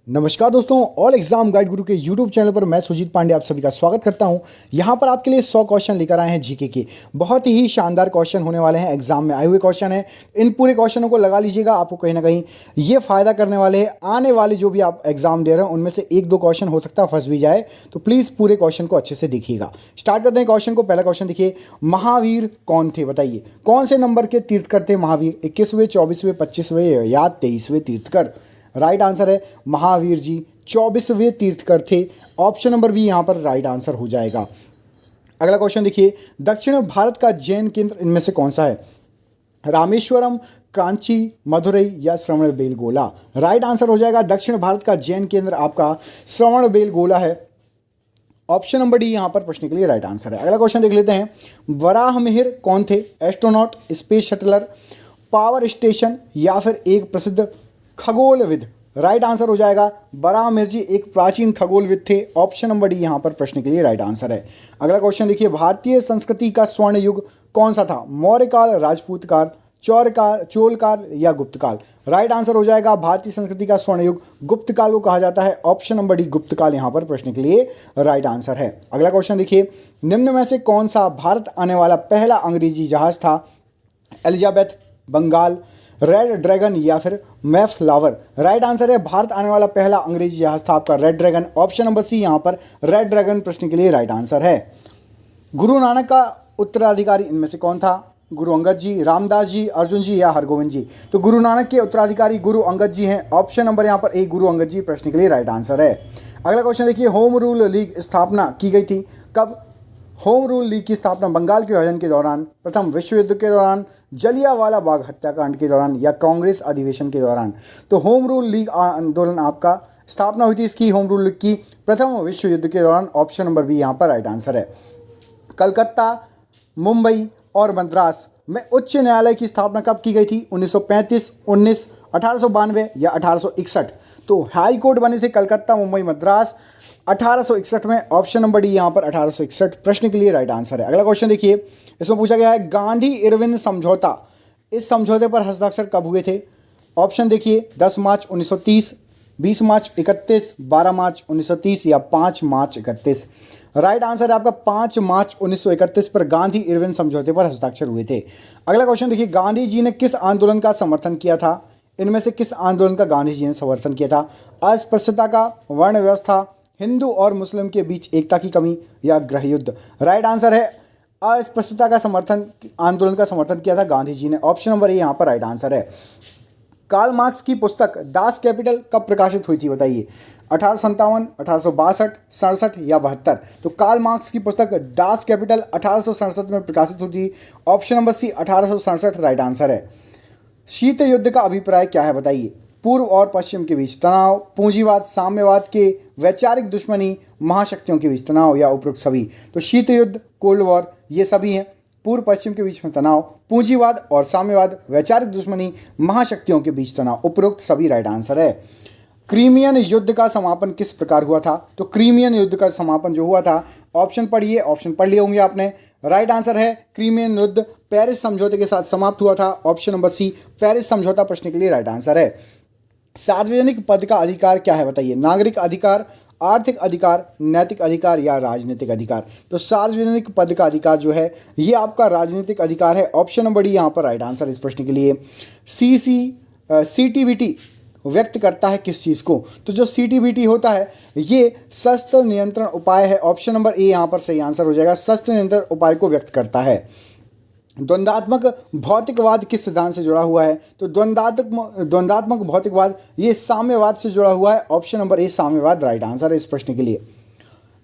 नमस्कार दोस्तों, all exam guide गुरु के यूट्यूब चैनल पर मैं सुजीत पांडे आप सभी का स्वागत करता हूं। यहां पर आपके लिए 100 क्वेश्चन लेकर आए हैं जीके के। बहुत ही शानदार क्वेश्चन होने वाले हैं, एग्जाम में आए हुए क्वेश्चन हैं। इन पूरे क्वेश्चनों को लगा लीजिएगा, आपको कहीं ना कहीं ये फायदा करने वाले हैं। आने वाले जो भी आप एग्जाम दे रहे हैं उनमें से एक दो क्वेश्चन हो सकता है फंस भी जाए, तो प्लीज़ पूरे क्वेश्चन को अच्छे से देखिएगा। स्टार्ट करते हैं क्वेश्चन को। पहला क्वेश्चन देखिए, महावीर कौन थे बताइए। कौन से नंबर के तीर्थकर थे महावीर? 21वें, 24वें, 25वें या 23वें तीर्थकर? राइट आंसर है महावीर जी 24वें तीर्थकर थे। ऑप्शन नंबर बी यहाँ पर राइट आंसर हो जाएगा। अगला क्वेश्चन देखिए, दक्षिण भारत का जैन केंद्र इनमें से कौन सा है? रामेश्वरम, कांची, मदुरई या श्रवणबेलगोला? राइट आंसर हो जाएगा दक्षिण भारत का जैन केंद्र आपका श्रवणबेलगोला है। ऑप्शन नंबर डी यहाँ पर प्रश्न के लिए राइट आंसर है। अगला क्वेश्चन देख लेते हैं, वराहमिहिर कौन थे? Astronaut, space shuttler, power station या फिर एक प्रसिद्ध खगोलविद? राइट आंसर हो जाएगा वराहमिहिर जी एक प्राचीन खगोलविद थे। ऑप्शन नंबर डी यहाँ पर प्रश्न के लिए राइट आंसर है। अगला क्वेश्चन देखिए, भारतीय संस्कृति का स्वर्ण युग कौन सा था? मौर्य काल, राजपूत काल, चौर काल, चोल काल या गुप्त काल? राइट आंसर हो जाएगा भारतीय संस्कृति का स्वर्ण युग गुप्त काल को कहा जाता है। ऑप्शन नंबर डी गुप्त काल यहाँ पर प्रश्न के लिए राइट आंसर है। अगला क्वेश्चन देखिए, निम्न में से कौन सा भारत आने वाला पहला अंग्रेजी जहाज था? एलिजाबेथ, बंगाल, रेड ड्रैगन या फिर मैफ्लावर? राइट आंसर है भारत आने वाला पहला अंग्रेजी जहाज था आपका red dragon. Option number C यहाँ पर रेड ड्रैगन प्रश्न के लिए राइट आंसर है। गुरु नानक का उत्तराधिकारी इनमें से कौन था? गुरु अंगद जी, रामदास जी, अर्जुन जी या हरगोविंद जी? तो गुरु नानक के उत्तराधिकारी गुरु अंगद जी हैं। ऑप्शन नंबर यहाँ पर ए गुरु अंगद जी प्रश्न के लिए राइट आंसर है। अगला क्वेश्चन देखिए, होम रूल लीग स्थापना की गई थी कब? होम रूल लीग की स्थापना बंगाल के विभाजन के दौरान, प्रथम विश्व युद्ध के दौरान, जलियांवाला बाग हत्याकांड के दौरान या कांग्रेस अधिवेशन के दौरान? तो होम रूल लीग आंदोलन आपका स्थापना हुई थी इसकी होम रूल लीग की प्रथम विश्व युद्ध के दौरान। ऑप्शन नंबर बी यहाँ पर राइट आंसर है। कलकत्ता, मुंबई और मद्रास में उच्च न्यायालय की स्थापना कब की गई थी? 1935, 19, 1892 या 1861? तो हाई कोर्ट बने थे कलकत्ता, मुंबई, मद्रास 1861 में। ऑप्शन नंबर डी यहाँ पर 1861 प्रश्न के लिए राइट आंसर है। अगला क्वेश्चन देखिए, इसमें पूछा गया है गांधी इरविन समझौता, इस समझौते पर हस्ताक्षर कब हुए थे? ऑप्शन देखिए, 10 मार्च 1930, 20 मार्च 31, 12 मार्च 1930 या 5 मार्च 31? राइट आंसर है आपका 5 मार्च 1931 पर गांधी इरविन समझौते पर हस्ताक्षर हुए थे। अगला क्वेश्चन देखिए, गांधी जी ने किस आंदोलन का समर्थन किया था? इनमें से किस आंदोलन का गांधी जी ने समर्थन किया था? अस्पृश्यता का, वर्ण व्यवस्था, हिंदू और मुस्लिम के बीच एकता की कमी या गृह युद्ध? राइट आंसर है अस्पृश्यता का समर्थन आंदोलन का समर्थन किया था गांधी जी ने। ऑप्शन नंबर ए यहाँ पर राइट आंसर है। कार्ल मार्क्स की पुस्तक दास कैपिटल कब प्रकाशित हुई थी बताइए? 1857, 1862, 67 या 72? तो कार्ल मार्क्स की पुस्तक दास कैपिटल 1867 में प्रकाशित हुई थी। Option number C 1867 right answer है। शीत युद्ध का अभिप्राय क्या है बताइए? पूर्व और पश्चिम के बीच तनाव, पूंजीवाद साम्यवाद के वैचारिक दुश्मनी, महाशक्तियों के बीच तनाव या उपरोक्त सभी? तो शीत युद्ध, कोल्ड वॉर ये सभी हैं। पूर्व पश्चिम के बीच में तनाव, पूंजीवाद और साम्यवाद, वैचारिक दुश्मनी, महाशक्तियों के बीच तनाव, उपरोक्त सभी राइट आंसर है। क्रीमियन युद्ध का समापन किस प्रकार हुआ था? तो क्रीमियन युद्ध का समापन जो हुआ था, ऑप्शन पढ़िए, ऑप्शन पढ़ लिए होंगे आपने। राइट आंसर है क्रीमियन युद्ध पेरिस समझौते के साथ समाप्त हुआ था। ऑप्शन नंबर सी पेरिस समझौता प्रश्न के लिए राइट आंसर है। सार्वजनिक पद का अधिकार क्या है बताइए? नागरिक अधिकार, आर्थिक अधिकार, नैतिक अधिकार या राजनीतिक अधिकार? तो सार्वजनिक पद का अधिकार जो है ये आपका राजनीतिक अधिकार है। ऑप्शन नंबर डी यहाँ पर राइट आंसर इस प्रश्न के लिए। सीटीबीटी व्यक्त करता है किस चीज़ को? तो जो सीटीबीटी होता है ये शस्त्र नियंत्रण उपाय है। ऑप्शन नंबर ए यहाँ पर सही आंसर हो जाएगा, शस्त्र नियंत्रण उपाय को व्यक्त करता है। द्वंद्वात्मक भौतिकवाद किस सिद्धांत से जुड़ा हुआ है? तो द्वंद्वात्मक भौतिकवाद ये साम्यवाद से जुड़ा हुआ है। ऑप्शन नंबर ए साम्यवाद राइट आंसर है इस प्रश्न के लिए।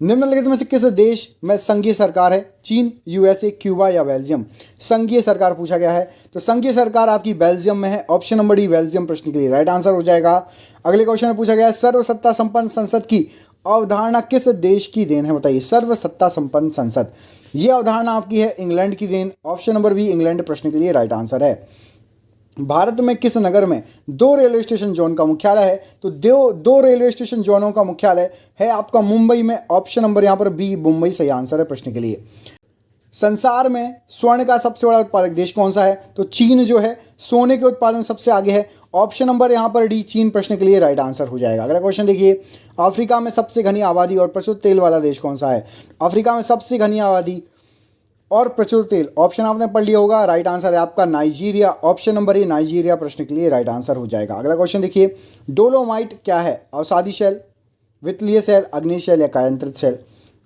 निम्नलिखित में से किस देश में संघीय सरकार है? चीन, यूएसए, क्यूबा या बेल्जियम? संघीय सरकार पूछा गया है, तो संघीय सरकार आपकी बेल्जियम में है। ऑप्शन नंबर डी बेल्जियम प्रश्न के लिए राइट आंसर हो जाएगा। अगले क्वेश्चन में पूछा गया है, सर्वसत्ता संपन्न संसद की अवधारणा किस देश की देन है बताइए? सर्वसत्ता संपन्न संसद ये अवधारणा आपकी है इंग्लैंड की देन। ऑप्शन नंबर बी इंग्लैंड प्रश्न के लिए राइट आंसर है। भारत में किस नगर में 2 रेलवे स्टेशन जोन का मुख्यालय है? तो दो रेलवे स्टेशन जोनों का मुख्यालय है आपका मुंबई में। ऑप्शन नंबर यहाँ पर बी मुंबई सही आंसर है प्रश्न के लिए। संसार में स्वर्ण का सबसे बड़ा उत्पादक देश कौन सा है? तो चीन जो है सोने के उत्पादन में सबसे आगे है। ऑप्शन नंबर यहाँ पर डी, चीन प्रश्न के लिए राइट आंसर हो जाएगा। अगला क्वेश्चन देखिए, अफ्रीका में सबसे घनी आबादी और प्रचुर तेल वाला देश कौन सा है? अफ्रीका में सबसे घनी आबादी और प्रचुर तेल, ऑप्शन आपने पढ़ लिया होगा, राइट आंसर है आपका नाइजीरिया। ऑप्शन नंबर ए नाइजीरिया प्रश्न के लिए राइट आंसर हो जाएगा। अगला क्वेश्चन देखिए, डोलोमाइट क्या है? अवसादी शैल, वित्तीय शैल, अग्नि शैल या कायांतरित शैल?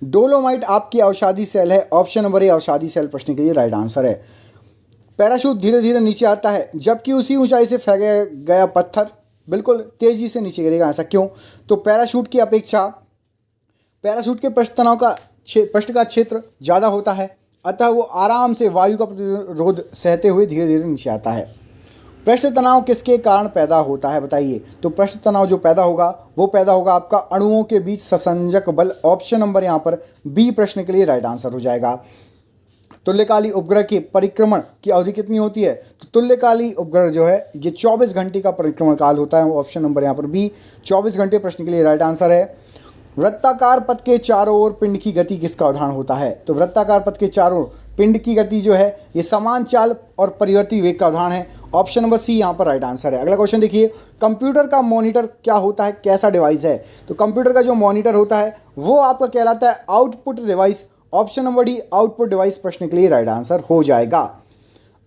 डोलोमाइट आपकी अवसादी शैल है। ऑप्शन नंबर ए अवसादी शैल प्रश्न के लिए राइट आंसर है। पैराशूट धीरे धीरे नीचे आता है जबकि उसी ऊंचाई से फेंका गया पत्थर बिल्कुल तेजी से नीचे गिरेगा, ऐसा क्यों? तो पैराशूट की अपेक्षा पैराशूट के पृष्ठ का क्षेत्र ज़्यादा होता है, अतः वो आराम से वायु का प्रतिरोध सहते हुए धीरे धीरे नीचे आता है। पृष्ठ तनाव किसके कारण पैदा होता है बताइए? तो पृष्ठ तनाव जो पैदा होगा वो पैदा होगा आपका अणुओं के बीच ससंजक बल। ऑप्शन नंबर यहाँ पर बी प्रश्न के लिए राइट आंसर हो जाएगा। तुल्यकाली उपग्रह के परिक्रमण की अवधि कितनी होती है? तो तुल्यकाली उपग्रह जो है ये 24 घंटे का परिक्रमण काल होता है। ऑप्शन नंबर यहाँ पर बी 24 घंटे प्रश्न के लिए राइट आंसर है। वृत्ताकार पथ के चारों ओर पिंड की गति किसका उदाहरण होता है? तो वृत्ताकार पथ के चारों ओर पिंड की गति जो है ये समान चाल और परिवर्ती वेग का उदाहरण है। ऑप्शन नंबर सी यहाँ पर राइट आंसर है। अगला क्वेश्चन देखिए, कंप्यूटर का मॉनिटर क्या होता है, कैसा डिवाइस है? तो कंप्यूटर का जो मॉनिटर होता है वो आपका कहलाता है output device. Option number D output device प्रश्न के लिए राइट आंसर हो जाएगा।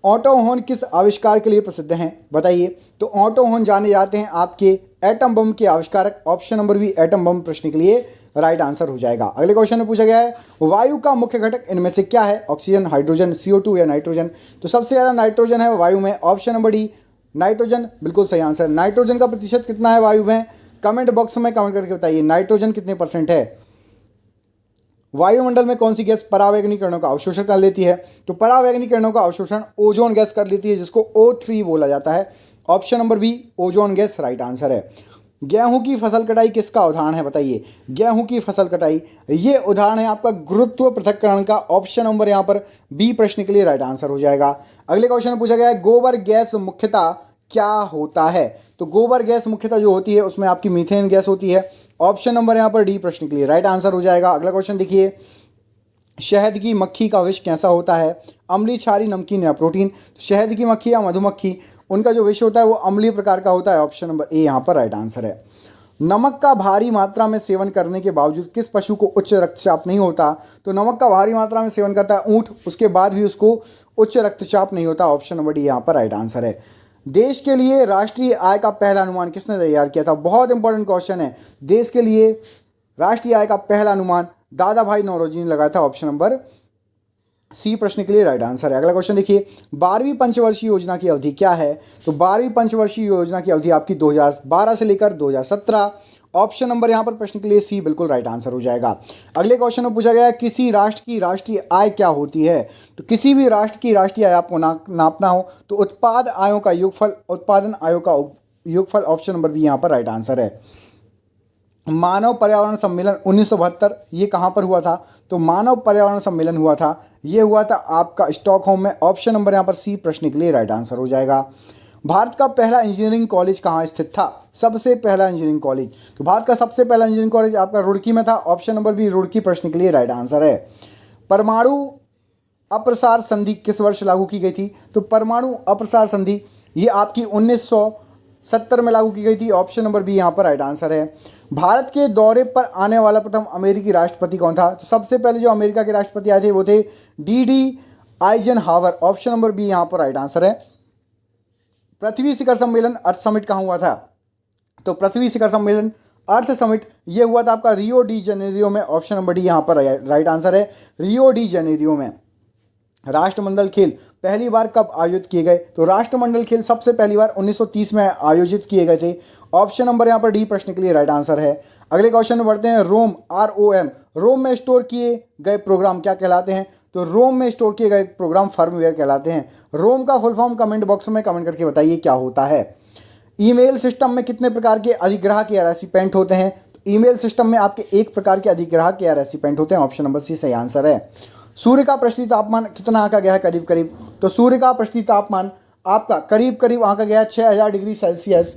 ऑटो हॉर्न किस आविष्कार के लिए प्रसिद्ध हैं बताइए? तो ऑटो हॉर्न जाने जाते हैं आपके एटम बम के आविष्कारक। Option number B atom bomb प्रश्न के लिए राइट आंसर हो जाएगा। अगले क्वेश्चन में पूछा गया है, वायु का मुख्य घटक इनमें से क्या है? ऑक्सीजन, हाइड्रोजन, CO2 या नाइट्रोजन? तो सबसे ज़्यादा नाइट्रोजन है वायु में। ऑप्शन नंबर डी नाइट्रोजन बिल्कुल सही आंसर। नाइट्रोजन का प्रतिशत कितना है वायु में? कमेंट बॉक्स में कमेंट करके बताइए नाइट्रोजन कितने % है। वायुमंडल में कौन सी गैस परावैगनी किरणों का अवशोषण कर लेती है? तो परावैगनी किरणों का अवशोषण ओजोन गैस कर लेती है, जिसको O3 बोला जाता है। Option number B ozone gas right answer है। गेहूं की फसल कटाई किसका उदाहरण है बताइए? गेहूं की फसल कटाई ये उदाहरण है आपका गुरुत्व पृथक्करण का। ऑप्शन नंबर यहाँ पर बी प्रश्न के लिए राइट आंसर हो जाएगा। अगले क्वेश्चन में पूछा गया है, गोबर गैस मुख्यतः क्या होता है? तो गोबर गैस मुख्यतः जो होती है उसमें आपकी मीथेन गैस होती है। ऑप्शन नंबर यहाँ पर डी प्रश्न के लिए राइट आंसर हो जाएगा। अगला क्वेश्चन देखिए, शहद की मक्खी का विष कैसा होता है? अम्लीय, क्षारीय, नमकीन या प्रोटीन? शहद की मक्खी या मधुमक्खी उनका जो विष होता है वो अम्लीय प्रकार का होता है। ऑप्शन नंबर ए यहाँ पर राइट आंसर है। नमक का भारी मात्रा में सेवन करने के बावजूद किस पशु को उच्च रक्तचाप नहीं होता? तो नमक का भारी मात्रा में सेवन करता है ऊँट, उसके बाद भी उसको उच्च रक्तचाप नहीं होता। ऑप्शन नंबर डी यहाँ पर राइट आंसर है। देश के लिए राष्ट्रीय आय का पहला अनुमान किसने तैयार किया था? बहुत इंपॉर्टेंट क्वेश्चन है। देश के लिए राष्ट्रीय आय का पहला अनुमान दादा भाई नौरोजी ने लगाया था। ऑप्शन नंबर सी प्रश्न के लिए राइट आंसर है। अगला क्वेश्चन देखिए, 12वीं पंचवर्षीय योजना की अवधि क्या है? तो 12वीं पंचवर्षीय योजना की अवधि आपकी 2012 से लेकर 2017। ऑप्शन नंबर यहाँ पर प्रश्न के लिए सी बिल्कुल राइट आंसर हो जाएगा। अगले क्वेश्चन में पूछा गया है, किसी राष्ट्र की राष्ट्रीय आय क्या होती है? तो किसी भी राष्ट्र की राष्ट्रीय आय आपको नापना हो तो उत्पाद आयों का योगफल, उत्पादन आयों का योगफल। ऑप्शन नंबर बी यहाँ पर राइट आंसर है। मानव पर्यावरण सम्मेलन 1972 ये कहाँ पर हुआ था? तो मानव पर्यावरण सम्मेलन हुआ था, ये हुआ था आपका स्टॉकहोम में। ऑप्शन नंबर यहाँ पर सी प्रश्न के लिए राइट आंसर हो जाएगा। भारत का पहला इंजीनियरिंग कॉलेज कहाँ स्थित था? सबसे पहला इंजीनियरिंग कॉलेज, तो भारत का सबसे पहला इंजीनियरिंग कॉलेज आपका रुड़की में था। ऑप्शन नंबर बी रुड़की प्रश्न के लिए राइट आंसर है। परमाणु अप्रसार संधि किस वर्ष लागू की गई थी? तो परमाणु अप्रसार संधि ये आपकी 1970 में लागू की गई थी। ऑप्शन नंबर बी यहाँ पर राइट आंसर है। भारत के दौरे पर आने वाला प्रथम अमेरिकी राष्ट्रपति कौन था? तो सबसे पहले जो अमेरिका के राष्ट्रपति आए थे वो थे D.D. Eisenhower. Option number B यहाँ पर राइट आंसर है। पृथ्वी शिखर सम्मेलन अर्थ समिट कहाँ हुआ था? तो पृथ्वी शिखर सम्मेलन अर्थ समिट ये हुआ था आपका रियो डी जेनेरियो में। ऑप्शन नंबर डी यहाँ पर राइट आंसर है, रियो डी जेनेरियो में। राष्ट्रमंडल खेल पहली बार कब आयोजित किए गए? तो राष्ट्रमंडल खेल सबसे पहली बार 1930 में आयोजित किए गए थे। ऑप्शन नंबर यहाँ पर डी प्रश्न के लिए राइट आंसर है। अगले क्वेश्चन में बढ़ते हैं। रोम ROM रोम में स्टोर किए गए प्रोग्राम क्या कहलाते हैं? तो रोम में स्टोर किए गए प्रोग्राम फर्मवेयर कहलाते हैं। रोम का फुल फॉर्म कमेंट बॉक्स में कमेंट करके बताइए क्या होता है। ईमेल सिस्टम में कितने प्रकार के अधिग्राहक या रेसिपेंट होते हैं? तो ईमेल सिस्टम में आपके एक प्रकार के अधिग्राहक या रेसिपेंट होते हैं। ऑप्शन नंबर सी सही आंसर है। सूर्य का पृष्ठीय तापमान कितना आंका गया है करीब करीब? तो सूर्य का पृष्ठीय तापमान आपका करीब करीब आंका गया है 6000 डिग्री सेल्सियस।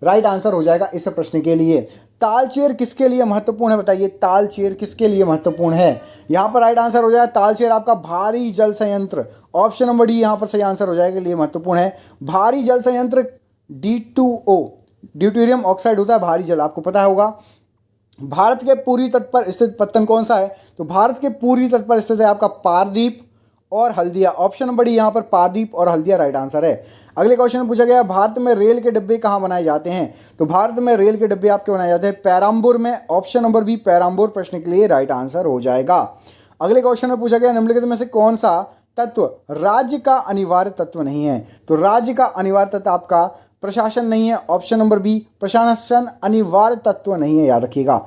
राइट आंसर हो जाएगा इस प्रश्न के लिए। तालचेर किसके लिए महत्वपूर्ण है, बताइए तालचेर किसके लिए महत्वपूर्ण है। यहाँ पर राइट आंसर हो जाएगा तालचेर आपका भारी जल संयंत्र, ऑप्शन नंबर डी यहाँ पर सही आंसर हो जाएगा, लिए महत्वपूर्ण है। भारी जल संयंत्र D2O ड्यूटेरियम ऑक्साइड होता है भारी जल, आपको पता होगा। भारत के पूर्वी तट पर स्थित पत्तन कौन सा है, तो भारत के पूर्वी तट पर स्थित है आपका पारदीप और हल्दिया, ऑप्शन नंबर डी यहाँ पर पारदीप और हल्दिया राइट आंसर है। अगले क्वेश्चन में पूछा गया भारत में रेल के डिब्बे कहाँ बनाए जाते हैं, तो भारत में रेल के डिब्बे आपके बनाए जाते हैं पेराम्बूर में, ऑप्शन नंबर बी पेराम्बूर प्रश्न के लिए राइट आंसर हो जाएगा। अगले क्वेश्चन में पूछा गया निम्नलिखित में से कौन सा तत्व राज्य का अनिवार्य तत्व नहीं है, तो राज्य का अनिवार्य तत्व आपका प्रशासन नहीं है, ऑप्शन नंबर बी प्रशासन अनिवार्य तत्व नहीं है, याद रखिएगा।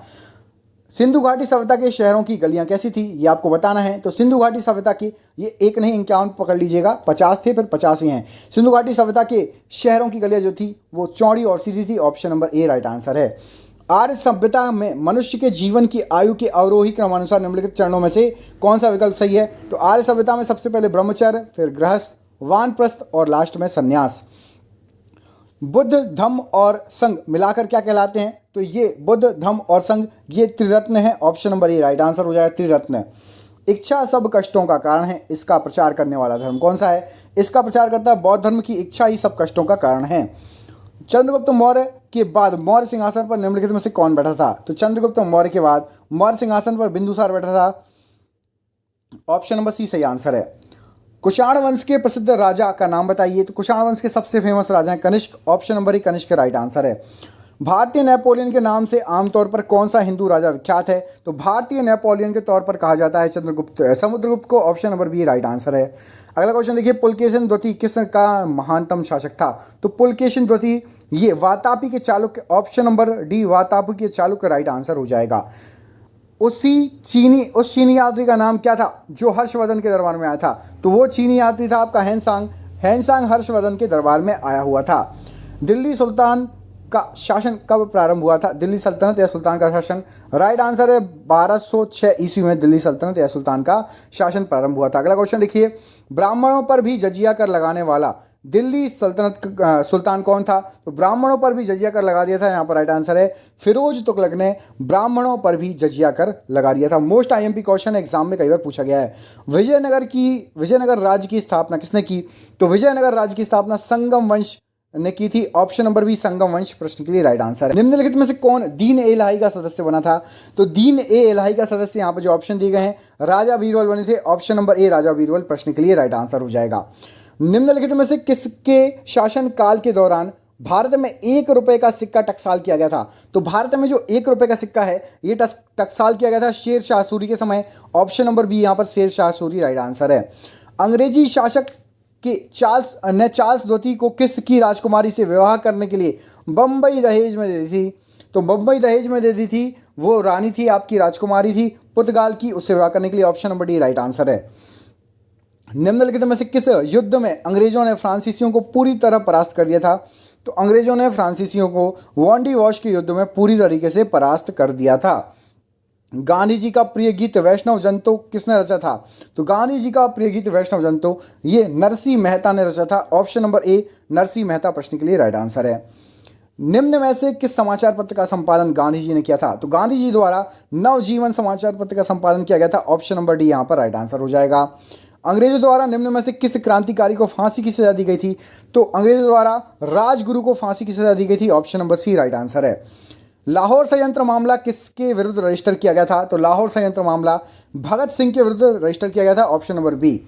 सिंधु घाटी सभ्यता के शहरों की गलियां कैसी थी, ये आपको बताना है। तो सिंधु घाटी सभ्यता की, ये एक नहीं 51 पकड़ लीजिएगा, 50 थे फिर 50 ही हैं। सिंधु घाटी सभ्यता के शहरों की गलियां जो थी वो चौड़ी और सीधी थी, ऑप्शन नंबर ए राइट आंसर है। आर्य सभ्यता में मनुष्य के जीवन की आयु के अवरोही क्रमानुसार निम्नलिखित चरणों में से कौन सा विकल्प सही है, तो आर्य सभ्यता में सबसे पहले ब्रह्मचर्य, फिर गृहस्थ, वानप्रस्थ और लास्ट में संन्यास। बुद्ध धम्म और संघ मिलाकर क्या कहलाते हैं, तो ये बुद्ध धम्म और संघ ये त्रिरत्न है, ऑप्शन नंबर ए राइट आंसर हो जाएगा त्रिरत्न। इच्छा सब कष्टों का कारण है, इसका प्रचार करने वाला धर्म कौन सा है, इसका प्रचार करता है बौद्ध धर्म की इच्छा ही सब कष्टों का कारण है। चंद्रगुप्त मौर्य के बाद मौर्य सिंहासन पर निम्नलिखित में से कौन बैठा था, तो चंद्रगुप्त मौर्य के बाद मौर्य सिंहासन पर बिंदुसार बैठा था, ऑप्शन नंबर सी सही आंसर है। कुषाण वंश के प्रसिद्ध राजा का नाम बताइए, तो कुषाण वंश के सबसे फेमस राजा हैं Kanishka, option number A Kanishka right answer है। भारतीय नेपोलियन के नाम से आमतौर पर कौन सा हिंदू राजा विख्यात है, तो भारतीय नेपोलियन के तौर पर कहा जाता है समुद्रगुप्त को, option number B right answer है। अगला क्वेश्चन देखिए, पुलकेशिन द्वितीय किस का महानतम शासक था, तो पुलकेशिन द्वितीय ये वातापी के Chalukya, option number D Vatapi के चालुक्य राइट आंसर हो जाएगा। उस चीनी यात्री का नाम क्या था जो हर्षवर्धन के दरबार में आया था, तो वो चीनी यात्री था आपका हैंसांग हर्षवर्धन के दरबार में आया हुआ था। दिल्ली सुल्तान का शासन कब प्रारंभ हुआ था, दिल्ली सल्तनत या सुल्तान का शासन, राइट आंसर है 1206 ईस्वी में दिल्ली सल्तनत या सुल्तान का शासन प्रारंभ हुआ था। अगला क्वेश्चन देखिए, ब्राह्मणों पर भी जजिया कर लगाने वाला दिल्ली सल्तनत का सुल्तान कौन था, तो ब्राह्मणों पर भी जजिया कर लगा दिया था, यहाँ पर राइट आंसर है फिरोज तुगलक ने ब्राह्मणों पर भी जजिया कर लगा दिया था। मोस्ट आईएमपी क्वेश्चन एग्जाम में कई बार पूछा गया है। विजयनगर राज्य की स्थापना किसने की, तो विजयनगर राज्य की स्थापना संगम वंश ने की थी, ऑप्शन नंबर बी संगम वंश प्रश्न के लिए राइट आंसर है। निम्नलिखित में से कौन दीन ए इलाही का सदस्य बना था, तो दीन ए इलाही का सदस्य यहाँ पर जो ऑप्शन दिए गए हैं राजा बीरबल बने थे, ऑप्शन नंबर ए राजा बीरबल प्रश्न के लिए राइट आंसर हो जाएगा। निम्नलिखित में से किसके शासन काल के दौरान भारत में 1 रुपए का सिक्का टकसाल किया गया था, तो भारत में जो 1 रुपए का सिक्का है ये टकसाल किया गया था शेर शाह सूरी के समय, ऑप्शन नंबर बी यहाँ पर शेर शाह सूरी राइट आंसर है। अंग्रेजी शासक कि चार्ल्स द्वितीय को किसकी राजकुमारी से विवाह करने के लिए बम्बई दहेज में दे दी थी, तो बम्बई दहेज में दे दी थी, वो रानी थी आपकी राजकुमारी थी पुर्तगाल की, उससे विवाह करने के लिए option number D right answer है। निम्नलिखित में से किस युद्ध में अंग्रेजों ने फ्रांसीसियों को पूरी तरह परास्त कर दिया था, तो अंग्रेजों ने फ्रांसीसियों को वॉन्डी वॉश के युद्ध में पूरी तरीके से परास्त कर दिया था। गांधी जी का प्रिय गीत वैष्णव जन तो किसने रचा था, तो गांधी जी का प्रिय गीत वैष्णव जन तो ये नरसिंह मेहता ने रचा था, option number A Narsinh Mehta प्रश्न के लिए राइट आंसर है। निम्न में से किस समाचार पत्र का संपादन गांधी जी ने किया था, तो गांधी जी द्वारा नवजीवन समाचार पत्र का संपादन किया गया था, ऑप्शन नंबर डी यहाँ पर राइट आंसर हो जाएगा। अंग्रेजों द्वारा निम्न में से किस क्रांतिकारी को फांसी की सजा दी गई थी, तो अंग्रेजों द्वारा राजगुरु को फांसी की सजा दी गई थी, option number C right answer है। लाहौर संयंत्र मामला किसके विरुद्ध रजिस्टर किया गया था, तो लाहौर संयंत्र मामला भगत सिंह के विरुद्ध रजिस्टर किया गया था, ऑप्शन नंबर बी।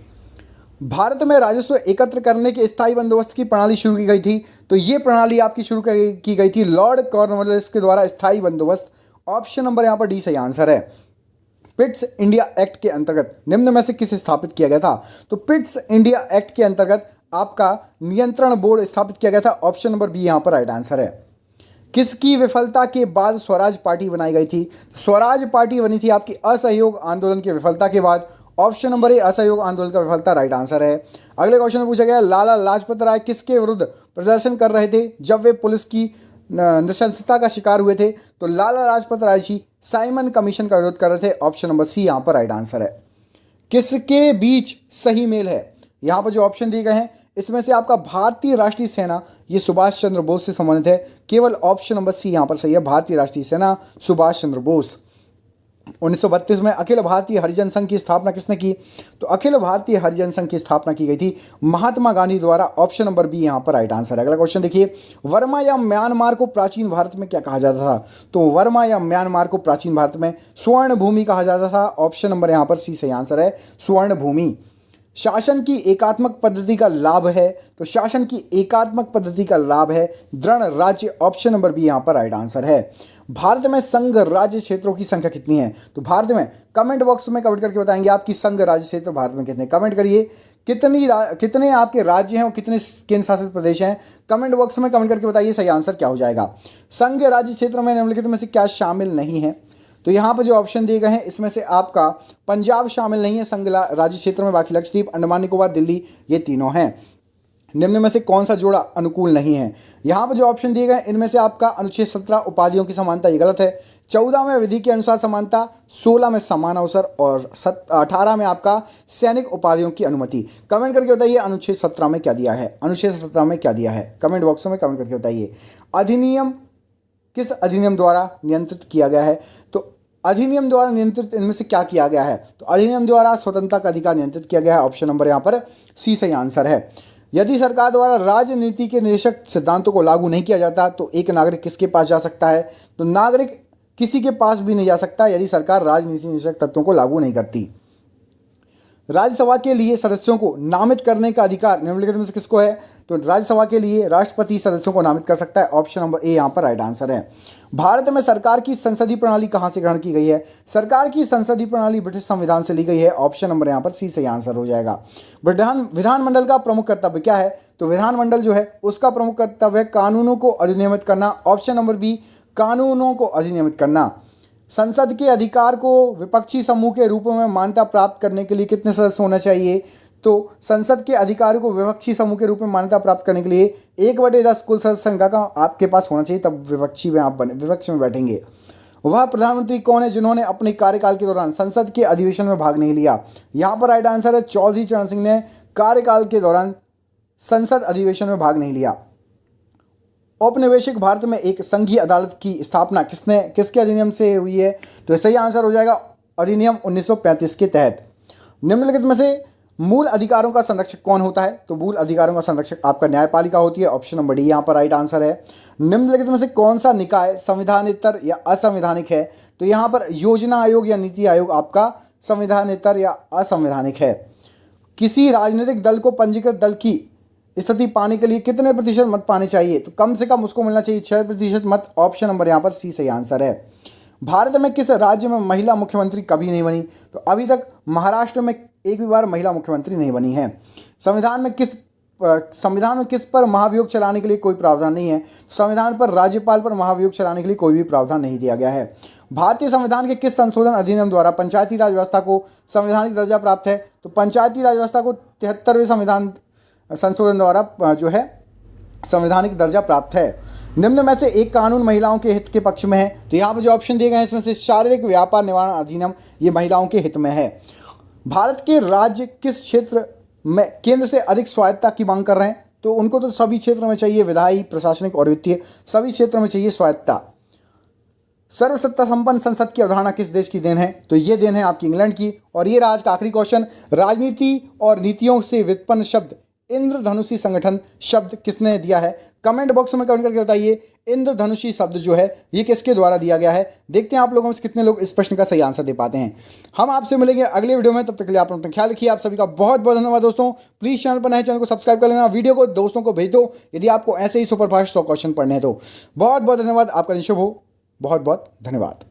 भारत में राजस्व एकत्र करने के स्थायी बंदोबस्त की प्रणाली शुरू की गई थी, तो ये प्रणाली आपकी शुरू की गई थी लॉर्ड कॉर्नवालिस के द्वारा स्थायी बंदोबस्त, ऑप्शन नंबर यहाँ पर डी सही आंसर है। पिट्स इंडिया एक्ट के अंतर्गत निम्न में से किसे स्थापित किया गया था, तो पिट्स इंडिया एक्ट के अंतर्गत आपका नियंत्रण बोर्ड स्थापित किया गया था, ऑप्शन नंबर बी यहाँ पर राइट आंसर है। किसकी विफलता के बाद स्वराज पार्टी बनाई गई थी, स्वराज पार्टी बनी थी आपकी असहयोग आंदोलन की विफलता के बाद, ऑप्शन नंबर ए असहयोग आंदोलन का विफलता राइट आंसर है। अगले क्वेश्चन में पूछा गया लाला लाजपत राय किसके विरुद्ध प्रदर्शन कर रहे थे जब वे पुलिस की नृशंसता का शिकार हुए थे, तो लाला लाजपत राय जी साइमन कमीशन का विरोध कर रहे थे, ऑप्शन नंबर सी यहाँ पर राइट आंसर है। किसके बीच सही मेल है, यहाँ पर जो ऑप्शन दिए गए हैं इसमें से आपका भारतीय राष्ट्रीय सेना ये सुभाष चंद्र बोस से संबंधित है। केवल ऑप्शन नंबर सी यहाँ पर सही है, भारतीय राष्ट्रीय सेना सुभाष चंद्र बोस। 1932 में अखिल भारतीय हरिजन संघ की स्थापना किसने की? तो अखिल भारतीय हरिजन संघ की स्थापना की गई थी महात्मा गांधी द्वारा। ऑप्शन नंबर बी यहाँ पर राइट आंसर है। अगला क्वेश्चन देखिए, वर्मा या म्यांमार को प्राचीन भारत में क्या कहा जाता था? तो वर्मा या म्यांमार को प्राचीन भारत में स्वर्ण भूमि कहा जाता था। ऑप्शन नंबर यहाँ पर सी सही आंसर है, स्वर्ण भूमि। शासन की एकात्मक पद्धति का लाभ है, तो शासन की एकात्मक पद्धति का लाभ है दृढ़ राज्य। ऑप्शन नंबर बी यहाँ पर राइट आंसर है। भारत में संघ राज्य क्षेत्रों की संख्या कितनी है? तो भारत में, कमेंट बॉक्स में कमेंट करके बताएंगे आपकी संघ राज्य क्षेत्र भारत में कितने, कमेंट करिए कितने आपके राज्य हैं और कितने केंद्र शासित प्रदेश हैं, कमेंट बॉक्स में कमेंट करके बताइए सही आंसर क्या हो जाएगा। संघ राज्य क्षेत्र में निम्नलिखित में से क्या शामिल नहीं है? तो यहाँ पर जो ऑप्शन दिए गए हैं इसमें से आपका पंजाब शामिल नहीं है संघ राज्य क्षेत्र में, बाकी लक्षद्वीप, अंडमान निकोबार, दिल्ली ये तीनों हैं। निम्न में से कौन सा जोड़ा अनुकूल नहीं है? यहाँ पर जो ऑप्शन दिए गए इनमें से आपका अनुच्छेद 17 उपाधियों की समानता ये गलत है, 14 में विधि के अनुसार समानता, 16 में समान अवसर और 18 में आपका सैनिक उपाधियों की अनुमति। कमेंट करके बताइए अनुच्छेद 17 में क्या दिया है, अनुच्छेद 17 में क्या दिया है, कमेंट बॉक्स में कमेंट करके बताइए। अधिनियम किस अधिनियम द्वारा नियंत्रित किया गया है? तो अधिनियम द्वारा नियंत्रित इनमें से क्या किया गया है? तो अधिनियम द्वारा स्वतंत्रता का अधिकार नियंत्रित किया गया है। ऑप्शन नंबर यहाँ पर सी सही आंसर है। यदि सरकार द्वारा राजनीति के निदेशक सिद्धांतों को लागू नहीं किया जाता तो एक नागरिक किसके पास जा सकता है? तो नागरिक किसी के पास भी नहीं जा सकता यदि सरकार राजनीति निदेशक तत्वों को लागू नहीं करती। राज्यसभा के लिए सदस्यों को नामित करने का अधिकार निम्नलिखित में से किसको है? तो राज्यसभा के लिए राष्ट्रपति सदस्यों को नामित कर सकता है। ऑप्शन नंबर ए यहाँ पर राइट आंसर है। भारत में सरकार की संसदीय प्रणाली कहाँ से ग्रहण की गई है? सरकार की संसदीय प्रणाली ब्रिटिश संविधान से ली गई है। ऑप्शन नंबर यहाँ पर सी सही आंसर हो जाएगा। विधानमंडल का प्रमुख कर्तव्य क्या है? तो विधानमंडल जो है उसका प्रमुख कर्तव्य कानूनों को अधिनियमित करना। ऑप्शन नंबर बी कानूनों को अधिनियमित करना। संसद के अधिकार को विपक्षी समूह के रूप में मान्यता प्राप्त करने के लिए कितने सदस्य होना चाहिए? तो संसद के अधिकारों को विपक्षी समूह के रूप में मान्यता प्राप्त करने के लिए 1/10 कुल सदस्य संख्या का आपके पास होना चाहिए, तब विपक्ष में बैठेंगे। वह प्रधानमंत्री कौन है जिन्होंने अपने कार्यकाल के दौरान संसद के अधिवेशन में भाग नहीं लिया? यहाँ पर राइट आंसर है चौधरी चरण सिंह ने कार्यकाल के दौरान संसद अधिवेशन में भाग नहीं लिया। औपनिवेशिक भारत में एक संघीय अदालत की स्थापना किसके अधिनियम से हुई है? तो सही आंसर हो जाएगा अधिनियम 1935 के तहत। निम्नलिखित में से मूल अधिकारों का संरक्षक कौन होता है? तो मूल अधिकारों का संरक्षक आपका न्यायपालिका होती है। ऑप्शन नंबर डी यहाँ पर राइट आंसर है। निम्नलिखित में से कौन सा निकाय संविधानेतर या असंवैधानिक है? तो यहाँ पर योजना आयोग या नीति आयोग आपका संविधानेतर या असंवैधानिक है। किसी राजनीतिक दल को पंजीकृत दल की स्थिति पाने के लिए कितने प्रतिशत मत पाने चाहिए? तो कम से कम उसको मिलना चाहिए 6% मत। ऑप्शन नंबर यहाँ पर सी सही आंसर है। भारत में किस राज्य में महिला मुख्यमंत्री कभी नहीं बनी? तो अभी तक महाराष्ट्र में एक भी बार महिला मुख्यमंत्री नहीं बनी है। संविधान में किस पर महाभियोग चलाने के लिए कोई प्रावधान नहीं है? संविधान पर राज्यपाल पर महाभियोग चलाने के लिए कोई भी प्रावधान नहीं दिया गया है। भारतीय संविधान के किस संशोधन अधिनियम द्वारा पंचायती राज व्यवस्था को संवैधानिक दर्जा प्राप्त है? तो पंचायती राज व्यवस्था को 73वें संविधान संशोधन द्वारा जो है संवैधानिक दर्जा प्राप्त है। निम्न में से एक कानून महिलाओं के हित के पक्ष में है? तो यहाँ पर जो ऑप्शन दिए गए हैं इसमें से शारीरिक व्यापार निवारण अधिनियम ये महिलाओं के हित में है। भारत के राज्य किस क्षेत्र में केंद्र से अधिक स्वायत्तता की मांग कर रहे हैं? तो उनको तो सभी क्षेत्रों में चाहिए, विधायी, प्रशासनिक और वित्तीय, सभी क्षेत्रों में चाहिए स्वायत्तता। सर्वसत्ता संपन्न संसद की अवधारणा किस देश की देन है? तो ये देन है आपकी इंग्लैंड की। और ये आज का आखिरी क्वेश्चन, राजनीति और नीतियों से व्युत्पन्न शब्द इंद्रधनुषी संगठन शब्द किसने दिया है? कमेंट बॉक्स में कमेंट करके बताइए इंद्रधनुषी शब्द जो है ये किसके द्वारा दिया गया है। देखते हैं आप लोगों में से कितने लोग इस प्रश्न का सही आंसर दे पाते हैं। हम आपसे मिलेंगे अगले वीडियो में, तब तक के लिए आप अपना ख्याल रखिए। आप सभी का बहुत बहुत धन्यवाद दोस्तों। प्लीज चैनल पर नए, चैनल को सब्सक्राइब कर लेना, वीडियो को दोस्तों को भेज दो यदि आपको ऐसे ही सुपरफास्ट 100 क्वेश्चन पढ़ने हैं तो। बहुत बहुत धन्यवाद, आपका दिन शुभ हो। बहुत बहुत धन्यवाद।